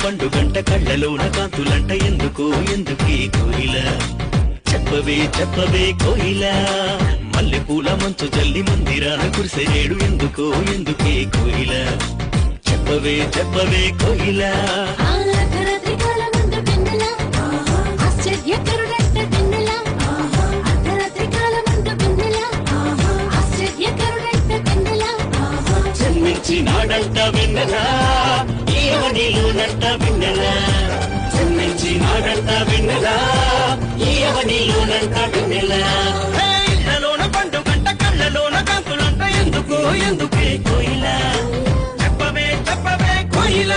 పండుగంట కళ్ళలోన కాంతులంట ఎందుకు ఎందుకే కోయిల చెప్పవే చెప్పవే కోయిల మల్లె పూల మంచు జల్లి మందిరాన కురిసేడు ఎందుకు ఎందుకే కోయిల చెప్పవే చెప్పవే కోయిల జన్మించినాడంట వెన్నెలా ఈయవనిలోనంట వెన్నెలా జన్మించినాడంట వెన్నెలా ఈయవనిలోనంట వెన్నెలా ఇళ్ళలోన పండుగంట కళ్ళలోన కాంతులంట ఎందుకు ఎందుకే కోయిల చెప్పవే చెప్పవే కోయిల